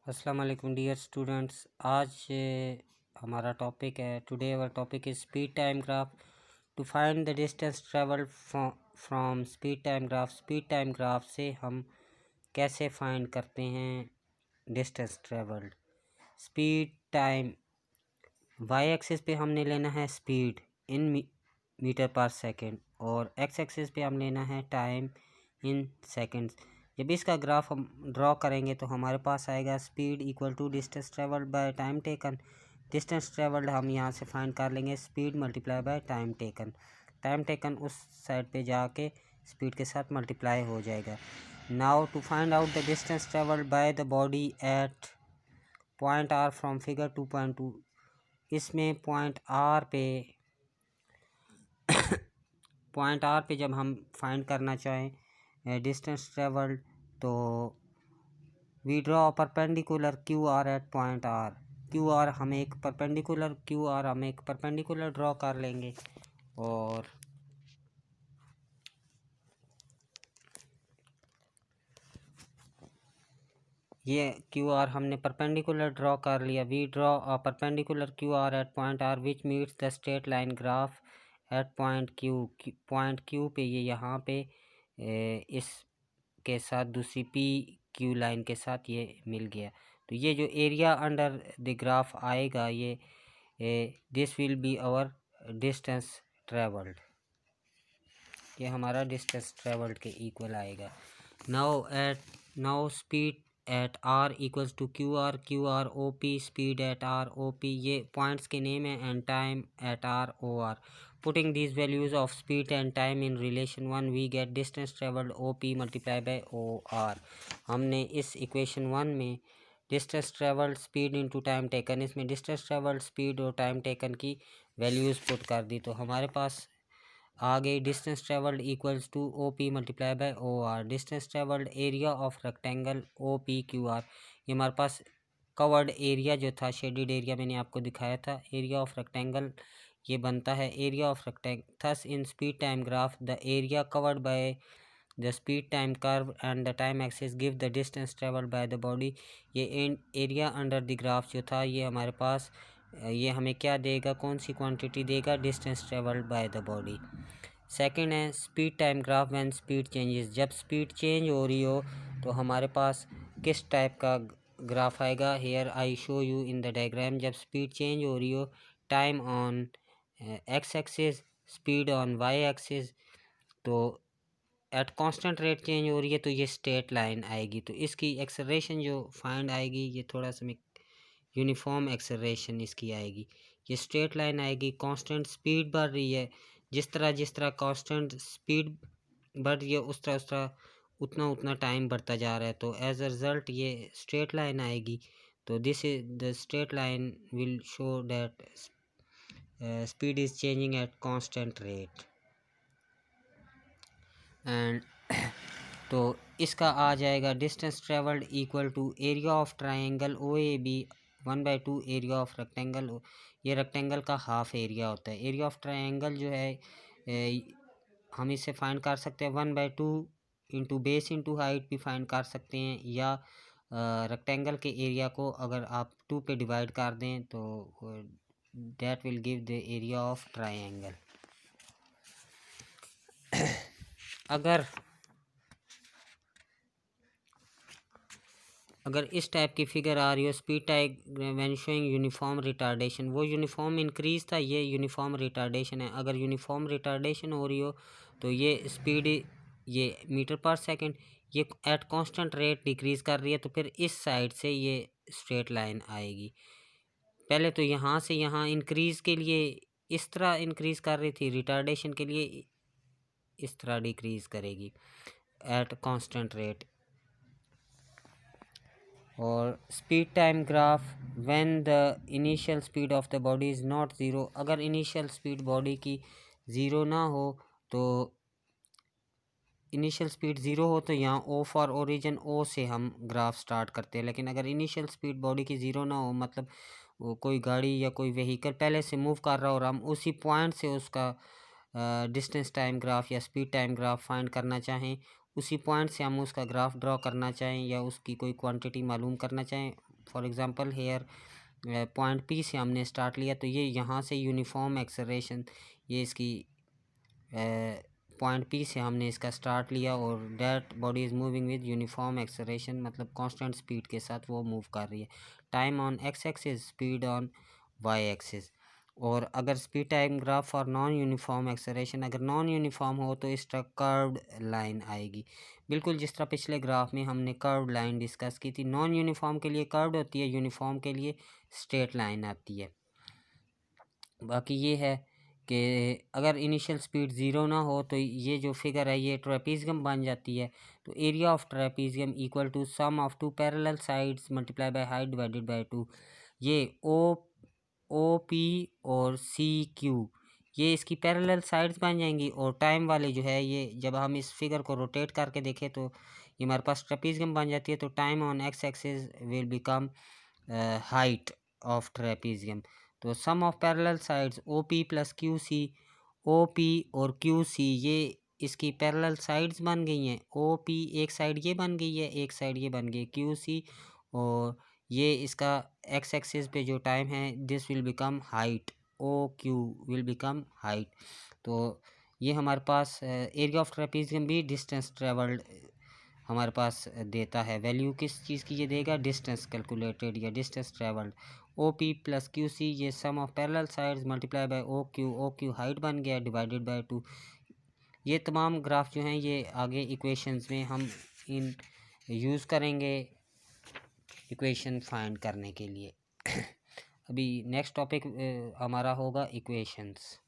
अस्सलाम वालेकुम dear students. आज हमारा टॉपिक है, today our topic is speed time graph. To find the distance travel from speed time graph. Speed time graph से हम कैसे फाइंड करते हैं distance travelled. Speed time Y axis पे हमने लेना है speed in metre per second और एक्स एक्सिस पे हम लेना है टाइम इन सेकेंड्स। जब इसका ग्राफ हम ड्रॉ करेंगे तो हमारे पास आएगा speed equal to distance travelled by time taken. Distance travelled हम यहाँ से फाइंड कर लेंगे speed multiply by time taken. Time taken उस साइड पे जाके स्पीड के साथ मल्टीप्लाई हो जाएगा। Now to find out the distance travelled by the body at point R from figure 2.2। इसमें पॉइंट आर पे जब हम फाइंड करना चाहें डिस्टेंस ट्रेवल्ड तो we draw perpendicular Q R at point R. हम एक परपेंडिकुलर ड्रॉ कर लेंगे और ये क्यू आर हमने परपेंडिकुलर ड्रॉ कर लिया। We draw a perpendicular Q R at point R which meets the straight line graph at point Q पे ये यहाँ पे इस के साथ दूसरी पी क्यू लाइन के साथ ये मिल गया। तो ये जो एरिया अंडर द ग्राफ आएगा ये this will be our distance travelled. ये हमारा डिस्टेंस ट्रेवल्ड के इक्वल आएगा। Now speed at R equals to Q R O P. Speed at R O P ये पॉइंट्स के नेम है and time at R O R. Putting these values of speed and time in relation 1 we get distance traveled OP multiplied by OR। हमने इस equation 1 में distance travelled speed into time taken, इसमें distance travelled speed और time taken की values put कर दी तो हमारे पास आ गई distance travelled equals to O P multiply by O R. Distance travelled area of rectangle O P Q R, ये हमारे पास कवर्ड एरिया जो था शेडेड एरिया मैंने आपको दिखाया था, एरिया ऑफ रेक्टेंगल ये बनता है area of rectangle. Thus in speed time graph the area covered by the speed time curve and the time axis give the distance travelled by the body. ये area under the graph जो था ये हमारे पास ये हमें क्या देगा, कौन सी क्वांटिटी देगा, distance travelled by the body. Second है speed time graph when speed changes. जब स्पीड चेंज हो रही हो तो हमारे पास किस टाइप का ग्राफ आएगा। Here I show you in the diagram. जब स्पीड चेंज हो रही हो time on x axis, speed on Y axis, तो एट कांस्टेंट रेट चेंज हो रही है तो ये स्ट्रेट लाइन आएगी। तो इसकी एक्सेलरेशन जो फाइंड आएगी ये थोड़ा सा यूनिफॉर्म एक्सेलरेशन इसकी आएगी। ये स्ट्रेट लाइन आएगी। कांस्टेंट स्पीड बढ़ रही है, जिस तरह कांस्टेंट स्पीड बढ़ रही है उस तरह उतना टाइम बढ़ता जा रहा है। तो एज अ रिज़ल्ट ये स्ट्रेट लाइन आएगी। तो this is the straight line will show that speed is changing at constant rate and तो इसका आ जाएगा distance travelled equal to area of triangle O A B 1/2 area of rectangle. ये rectangle का half area होता है। Area of triangle जो है हम इसे फाइंड कर सकते हैं 1/2 इंटू बेस इंटू हाइट भी फाइंड कर सकते हैं, या रेक्टेंगल के एरिया को अगर आप 2 पे डिवाइड कर दें तो that will give the area of triangle. अगर इस टाइप की फिगर आ रही हो speed type when showing uniform retardation, वो यूनिफॉर्म इंक्रीज था, ये यूनिफॉर्म रिटार्डेशन है। अगर यूनिफॉर्म रिटार्डेशन हो रही हो तो ये स्पीड ये मीटर पर सेकंड ये एट कांस्टेंट रेट डिक्रीज कर रही है, तो फिर इस साइड से ये स्ट्रेट लाइन आएगी। पहले तो यहाँ से यहाँ इंक्रीज के लिए इस तरह इंक्रीज कर रही थी, रिटार्डेशन के लिए इस तरह डिक्रीज करेगी एट कांस्टेंट रेट। और speed time graph when the initial speed of the body is not zero. अगर इनिशियल स्पीड बॉडी की ज़ीरो ना हो तो इनिशियल स्पीड ज़ीरो हो तो यहाँ ओ फॉर ओरिजिन ओ से हम ग्राफ स्टार्ट करते हैं। लेकिन अगर इनिशियल स्पीड बॉडी की ज़ीरो ना हो, मतलब वो कोई गाड़ी या कोई व्हीकल पहले से मूव कर रहा हो और हम उसी पॉइंट से उसका डिस्टेंस टाइम ग्राफ या स्पीड टाइम ग्राफ फाइंड करना चाहें, उसी पॉइंट से हम उसका ग्राफ ड्रॉ करना चाहें या उसकी कोई क्वांटिटी मालूम करना चाहें, for example here point P से हमने स्टार्ट लिया, तो ये यहाँ से यूनिफॉर्म एक्सेलरेशन, ये इसकी पॉइंट पी से हमने इसका स्टार्ट लिया और that body is moving with uniform acceleration, मतलब कांस्टेंट स्पीड के साथ वो मूव कर रही है। Time on x axis, speed on Y axis. और अगर speed time graph for non uniform acceleration, अगर नॉन यूनिफॉर्म हो तो इस तरह कर्व्ड लाइन आएगी, बिल्कुल जिस तरह पिछले ग्राफ में हमने कर्व्ड लाइन डिस्कस की थी। नॉन यूनिफॉर्म के लिए कर्व्ड होती है, यूनिफॉर्म के लिए स्ट्रेट लाइन आती है। बाकी ये है कि अगर इनिशियल स्पीड ज़ीरो ना हो तो ये जो फिगर है ये ट्रेपीजियम बन जाती है। तो area of trapezium equal to sum of two parallel sides multiply by height divided by 2। ये ओ पी और सी क्यू, ये इसकी पैरेलल साइड्स बन जाएंगी। और टाइम वाले जो है, ये जब हम इस फिगर को रोटेट करके देखें तो ये हमारे पास ट्रेपीजियम बन जाती है। तो time on x axis will become height of trapezium. तो sum of parallel sides O P plus Q C, O P और क्यू सी ये इसकी पैरेलल साइड्स बन गई हैं। ओ पी एक साइड ये बन गई है, एक साइड ये बन गई क्यू सी, और ये इसका एक्स एक्सिस पे जो टाइम है this will become height, O Q will become height. तो ये हमारे पास एरिया ऑफ ट्रेपीजियम भी डिस्टेंस ट्रेवल्ड हमारे पास देता है। वैल्यू किस चीज़ की ये देगा, डिस्टेंस कैलकुलेटेड या distance travelled. O P plus Q C ये sum of parallel sides multiply by O Q height बन गया डिवाइडेड बाय 2। ये तमाम ग्राफ जो हैं ये आगे इक्वेशंस में हम इन यूज़ करेंगे इक्वेशन फाइंड करने के लिए। अभी नेक्स्ट टॉपिक हमारा होगा इक्वेशंस।